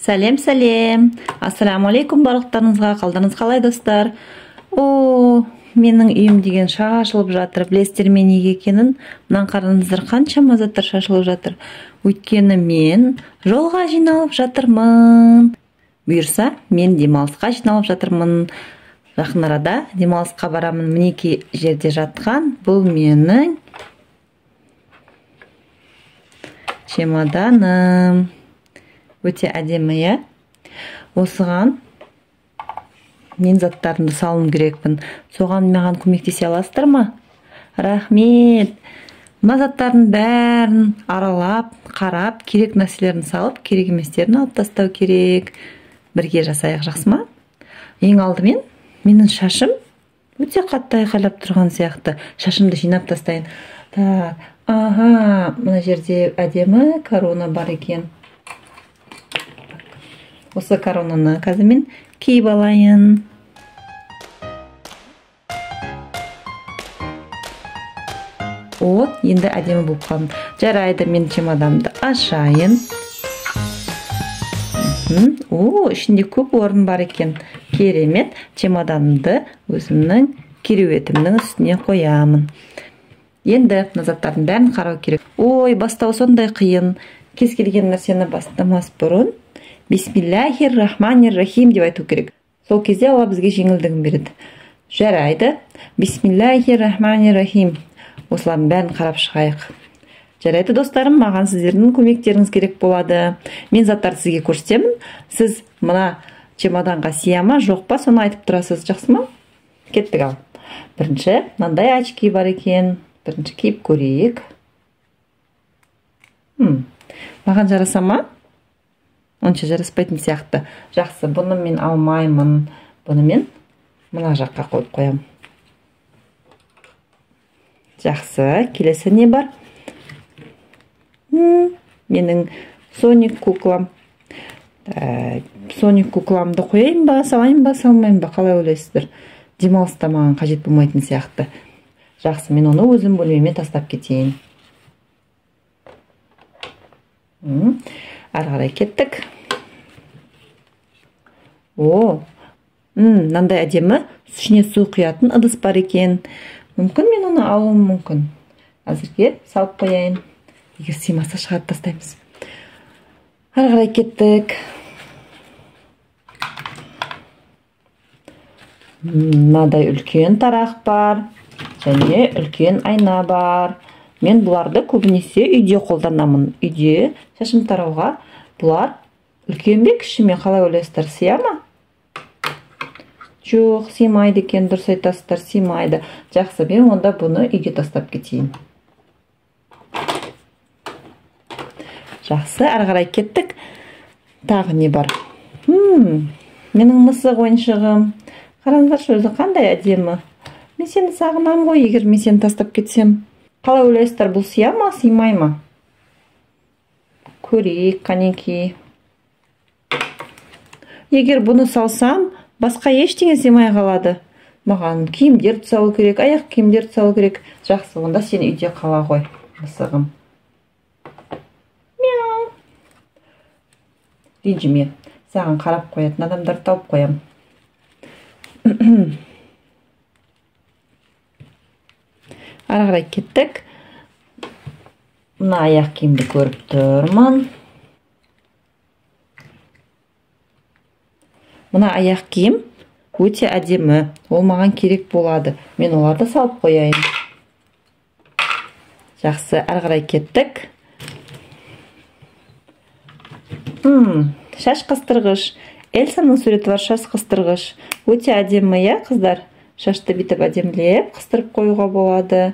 Сәлем. Ассаламу алейкум барлықтарыңызға. Қалдарыңыз қалай, достар? Менің үйім деген шашылып жатыр. Білесіздер ме неге екенін? Мынаны қараңыздар, қаншама заттар шашылып жатыр. Өйткені мен жолға жиналып жатырмын. Бұйырса, мен демалысқа жиналып жатырмын. Жақын арада демалысқа барамын. Мінеки жерде жатқан бұл менің чемоданым. Өте әдемі, осыған мен заттарымды салуым керекпін. Соған маған көмектесе аласыздар ма? Рахмет. Мына заттардың бәрін аралап, қарап, керек нәрселерін салып, керек еместерін алып тастау керек. Бірге жасайық, жақсы ма? Ең алдымен менің шашым өте қатты айқайлап тұрған сияқты. Шашымды жинап тастайын. Мына жерде әдемі корона бар екен. Осы коронаны қазір мен киіп алайын. Енді әдемі болып қалдым. Жарайды, мен чемоданымды ашайын. Ішінде көп орын бар екен. Керемет. Чемоданымды өзімнің кереуетімнің үстіне қоямын. Енді заттардың бәрін қарау керек. Бастау сондай қиын. Кез келген нәрсені бастамас бұрын Бисмиллахир-рахманир-рахим деп айту керек. Сол кезде Алла бізге жеңілдігін береді. Жарайды. Бисмиллахир-рахманир-рахим. Осылардың бәрін қарап шығайық. Жарайды, достарым, маған сіздердің көмектеріңіз керек болады. Мен заттарды сізге көрсетемін. Сіз мына чемоданға сия ма, жоқ па, соны айтып тұрасыз, жақсы ма? Кеттік ал. Бірінші, мынандай очки бар екен. Бірінші киіп көрейік. Маған жараса ма? Онша жараспайтын сияқты. Жақсы, бұны мен алмаймын. Бұны мен мына жаққа қойып қоям. Жақсы, келесі не бар? Менің Соник куклам. Соник кукламды қояйын ба, салайын ба, салмайын ба, қалай ойлайсыздар? Демалыста маған қажет болмайтын сияқты. Жақсы, мен оны өзім бөлмеме тастап кетейін. Ары қарай кеттік. Мынандай әдемі ішіне су құятын ыдыс бар екен. Мүмкін мен оны алуым мүмкін. Әзірге салып қояйын. Егер сыймаса шығарып тастаймыз. Ары қарай кеттік. Мынадай үлкен тарақ бар. Және үлкен айна бар. Мен бұларды көбінесе үйде қолданамын. Үйде шашым тарауға бұлар үлкен бе, кіші ме, қалай ойлайсыздар, сия ма? Жоқ, сыймайды екен, дұрыс айтасыздар, сыймайды. Жақсы, мен онда бұны үйге тастап кетейін. Жақсы, ары қарай кеттік. Тағы не бар? Менің мысық ойыншығым. Қараңыздаршы, өзі қандай әдемі. Мен сені сағынам ғой, егер мен сені тастап кетсем. Қалай ойлайсыздар, бұл сия ма, сыймай ма? Көрейік, қанеки. Егер бұны салсам, басқа ештеңе сыймай қалады. Маған киімдер тұсалу керек, аяқ киімдер тұсалу керек. Жақсы, онда сен үйде қала ғой, мысығым. Мяу. Ренжіме, саған қарап қоятын адамдар тауып қоям. Ары қарай кеттік. Мына аяқ киімді көріп тұрмын. Мына аяқ киім өте әдемі. Ол маған керек болады. Мен оларды салып қояйын. Жақсы, ары қарай кеттік. Шаш қыстырғыш. Эльсаның суреті бар, шаш қыстырғыш. Өте әдемі, қыздар? Шашты бітіп әдемілеп, қыстырып қоюға болады.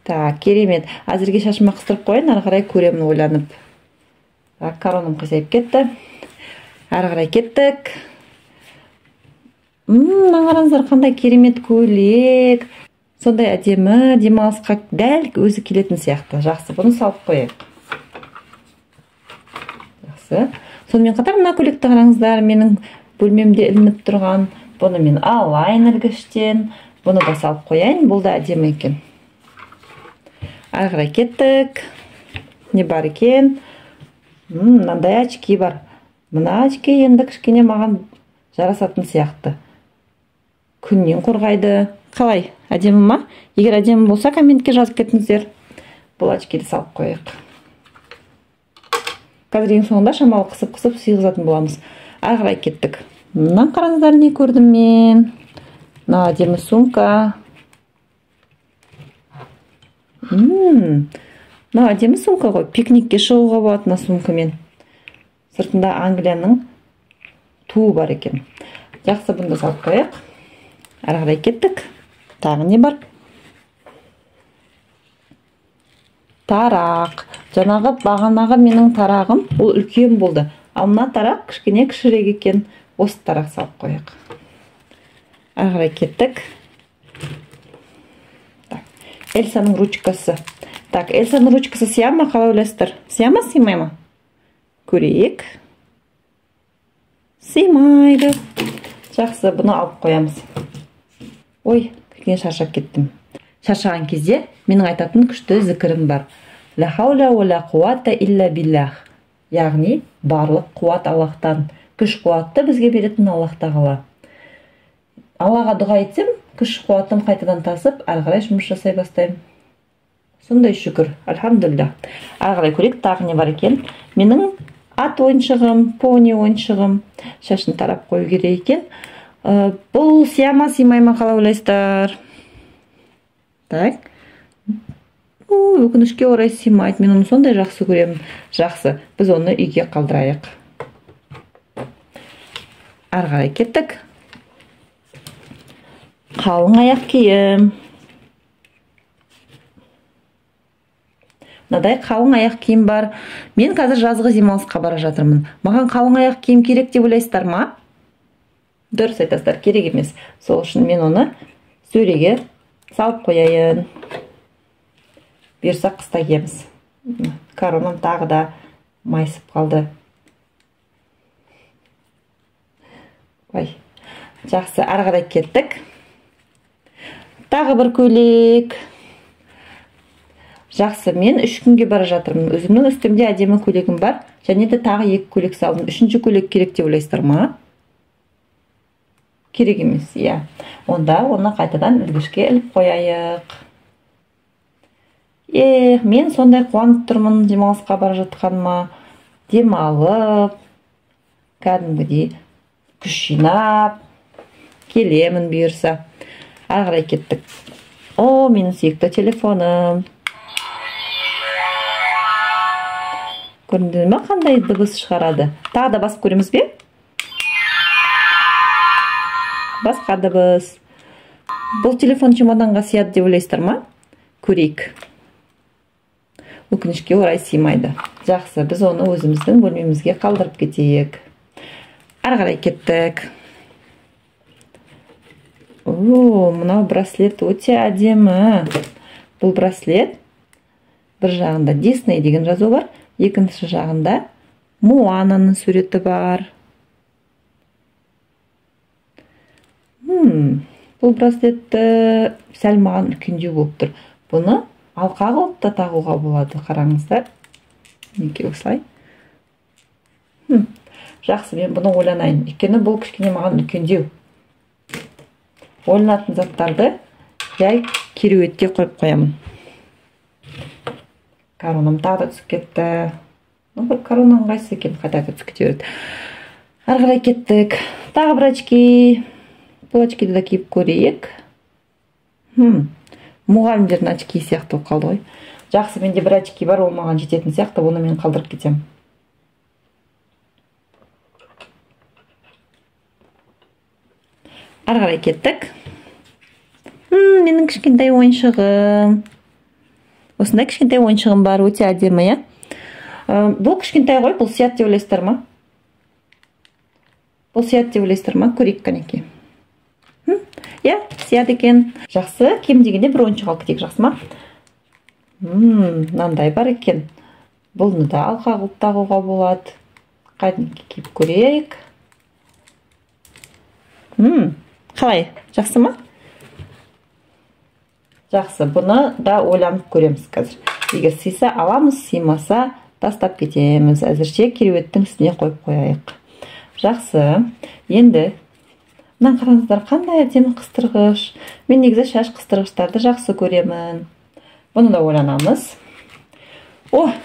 Керемет. Әзірге шашыма қыстырып қойын, ары қарай көремін ойланып. Коронам қисайып кетті. Ары қарай кеттік. Қараңыздар, қандай керемет көйлек. Сондай әдемі, демалысқа дәл өзі келетін сияқты. Жақсы, бұны салып қойайық. Жақсы. Сонымен қатар мына көйлекті қараңыздар, менің бөлмемде ілініп тұрған. Бұны мен алайын ілгіштен. Бұны да салып қояйын, бұл да әдемі екен. Ары қарай кеттік. Не бар екен? Мынандай очки бар. Мына очки енді кішкене маған жарасатын сияқты. Күннен қорғайды. Қалай? Әдемі ма? Егер әдемі болса, комментке жазып кетіңіздер. Бұл очкиді салып қойық. Қазір ең соңында шамалы қысып сыйғызатын боламыз. Ары қарай кеттік. Мынаны қараңыздар, не көрдім мен? Мына әдемі сумка. Мына әдемі сумка ғой. Пикникке шығуға болады мына сумкамен. Сыртында Англияның туы бар екен. Жақсы, бұнда салып қойық. Ары қарай кеттік. Тағы не бар? Тарақ. Жаңағы бағанағы менің тарағым, ол үлкен болды. Ал мына тарақ кішкене кішірек екен. Осы тарақ салып қойық. Ары қарай кеттік. Эльсаның ручкасы. Эльсаның ручкасы сия ма, қалай ойлайсыздар? Сия ма, сыймай ма? Көрейік. Сыймайды. Жақсы, бұны алып қоямыз. Ой, кішкене шаршап кеттім. Шаршаған кезде менің айтатын күшті зікірім бар. Ла хаула ва ла қуата илля биллах. Яғни, барлық қуат Аллахтан. Күш қуатты бізге беретін Аллах тағала. Аллаға дұға етсем, күш қуатым қайтадан тасып, ары қарай жұмыс жасай бастаймын. Сондай шүкір, альхамдулилля. Ары қарай көрейік, тағы не бар екен? Менің ат ойыншығым, пони ойыншығым. Шашын тарап қою керек екен. Бұл сия ма, сыймай ма, қалай ойлайсыздар? Так. Өкінішке орай сыймайды. Мен оны сондай жақсы көремін. Жақсы, біз оны үйге қалдырайық. Ары қарай кеттік. Қалың аяқ киім. Мынадай қалың аяқ киім бар. Мен қазір жазғы демалысқа бара жатырмын. Маған қалың аяқ киім керек деп ойлайсыздар ма? Дұрыс айтасыздар, керек емес. Сол үшін мен оны сөреге салып қояйын. Берсақ қыста киеміз. Коронам тағы да майысып қалды. Ой, жақсы, ары қарай кеттік. Тағы бір көйлек. Жақсы, мен 3 күнге бара жатырмын. Өзімнің үстімде әдемі көйлегім бар. Және де тағы 2 көйлек салдым. 3-ші көйлек керек деп ойлайсыздар ма? Керек емес, иә. Онда оны қайтадан ілгішке іліп қояйық. Мен сондай қуанып тұрмын демалысқа бара жатқаныма. Демалып, кәдімгідей күш жинап, келемін бұйырса. Ары қарай кеттік. О, менің сүйікті телефоным. Көрдіңіздер ме, қандай дыбыс шығарады? Тағы да басып көреміз бе? Басқа дыбыс. Бұл телефон чемоданға сыяды деп ойлайсыздар ма? Көрейік. Өкінішке орай сыймайды. Жақсы, біз оны өзіміздің бөлмемізге қалдырып кетейік. Ары қарай кеттік. Мынау браслет өте әдемі. Бұл браслет бір жағында Disney деген жазу бар, екінші жағында Моананың суреті бар. Бұл браслетті сәл маған үлкендеу болып тұр. Бұны алқа қылып та тағуға болады, қараңыздар. Неге осылай? Жақсы, мен бұны ойланайын. Өйткені бұл кішкене маған үлкендеу. Ойланатын заттарды жай кереуетке қойып қоямын. Коронам тағы да түсіп кетті. Бір коронам қайсы екен, қайта түсіп кете береді. Ары қарай кеттік. Тағы бір очки. Бұл очкиді да киіп көрейік. Мұғалімдердің очки сияқты болып қалды ғой. Жақсы, менде бір очки бар, ол маған жететін сияқты, оны мен қалдырып кетем. Ары қарай кеттік. Менің кішкентай ойыншығым. Осындай кішкентай ойыншығым бар, өте әдемі, иә? Бұл кішкентай ғой, бұл сият деп ойлайсыздар ма? Бұл сият деп ойлайсыздар ма? Көрейік қанекей. Иә, сият екен. Жақсы, кем дегенде бір ойыншық алып кетейік, жақсы ма? Мынандай бар екен. Бұны да алқа қылып тағуға болады. Қанекей киіп көрейік. Қалай, жақсы ма? Жақсы, бұны да ойланып көреміз қазір. Егер сыйса аламыз, сыймаса тастап кетеміз. Әзірше кереуеттің үстіне қойып қояйық. Жақсы. Енді мына қараңыздар, қандай әдемі қыстырғыш. Мен негізі шаш қыстырғыштарды жақсы көремін. Бұны да ойланамыз.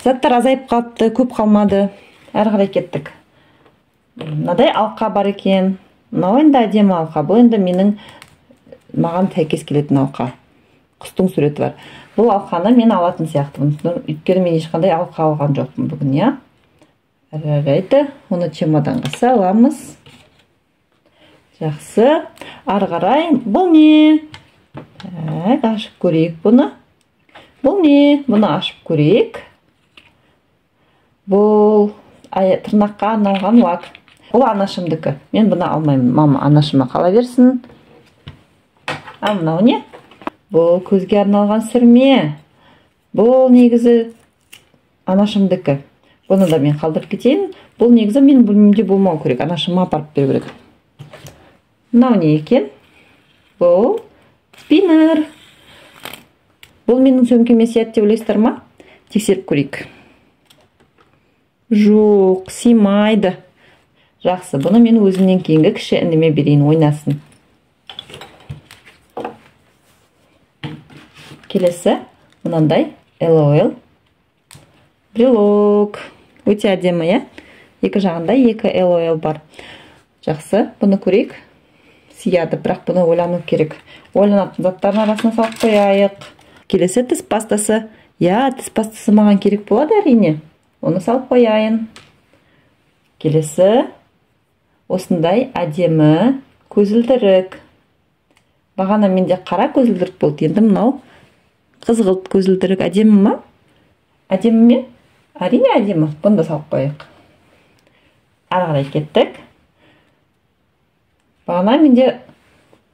Заттар азайып қалыпты, көп қалмады. Әрі қарай кеттік. Мынадай алқа бар екен. Мынау енді әдемі алқа. Бұл енді маған сәйкес келетін алқа. Құстың суреті бар. Бұл алқаны мен алатын сияқтымын. Өйткені мен ешқандай алқа алған жоқпын бүгін, иә. Әрі оны чемоданға саламыз. Жақсы. Ары қарай. Бұл не? Ашып көрейік бұны. Бұл не? Бұны ашып көрейік. Бұл тырнаққа арналған лак. Бұл анашымдікі. Мен бұны алмаймын. Мама анашыма қала берсін. Мынау не? Бұл көзге арналған сүрме. Бұл негізі анашымдікі. Бұны да мен қалдырып кетейін. Бұл негізі мен бөлмемде болмау керек. Анашыма апарып беру керек. Мынау не екен? Бұл спиннер. Бұл менің сөмкеме сияды деп ойлайсыздар ма? Тексеріп көрейік. Жоқ, сыймайды. Жақсы, бұны мен өзімнен кейінгі кіші ініме берейін, ойнасын. Келесі, мынандай LOL брелок. Өте әдемі, иә? Екі жағында екі LOL бар. Жақсы, бұны көрейік. Сияды, бірақ бұны ойлану керек. Ойланатын заттардың арасына салып қояйық. Келесі тіс пастасы. Тіс пастасы маған керек болады әрине. Оны салып қояйын. Келесі осындай әдемі көзілдірік. Бағана менде қара көзілдірік болды. Енді мынау қызғылт көзілдірік. Әдемі ме? Әдемі ме? Әрине әдемі. Бұны да салып қояйық. Ары қарай кеттік. Бағана менде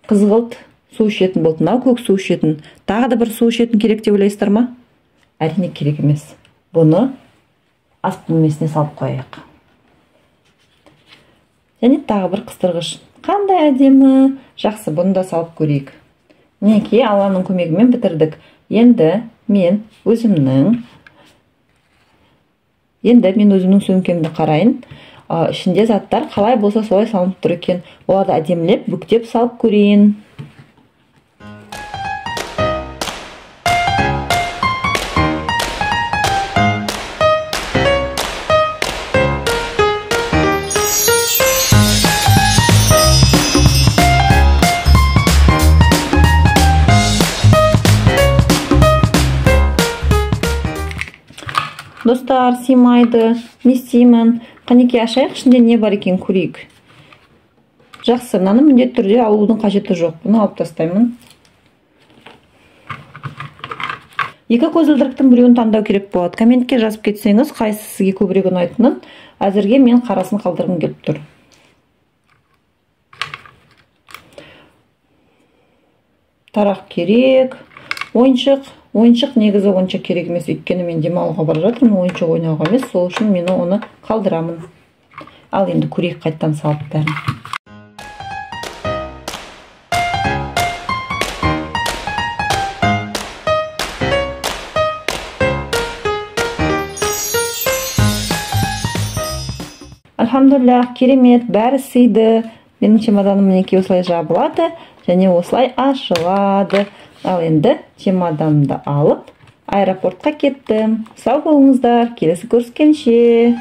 қызғылт су ішетін болды. Мынау көк су ішетін. Тағы да бір су ішетін керек деп ойлайсыздар ма? Әрине керек емес. Бұны ас бөлмесіне салып қояйық. Және тағы бір қыстырғыш. Қандай әдемі. Жақсы, бұны да салып көрейік. Мінекей, Алланың көмегімен бітірдік. Енді мен өзімнің сөмкемді қарайын. Ішінде заттар қалай болса солай салынып тұр екен. Оларды әдемілеп, бүктеп салып көрейін. Достар, сыймайды. Не істеймін? Қанекей ашайық, ішінде не бар екен көрейік. Жақсы, мынаны міндетті түрде алудың қажеті жоқ. Бұны алып тастаймын. Екі көзілдіріктің біреуін таңдау керек болады. Комментке жазып кетсеңіз, қайсысы сізге көбірек ұнайтынын. Әзірге мен қарасын қалдырғым келіп тұр. Тарақ керек. Ойыншық негізі ойыншық керек емес. Өйткені мен демалуға бара жатырмын, ойыншық ойнауға емес. Сол үшін мен оны қалдырамын. Ал енді көрейік қайттан салып бәрін. Альхамдулиллах, керемет, бәрі сыйды. Менің чемоданым мінекей осылай жабылады және осылай ашылады. Ал енді чемоданымды алып аэропортқа кеттім. Сау болыңыздар, келесі көріскенше.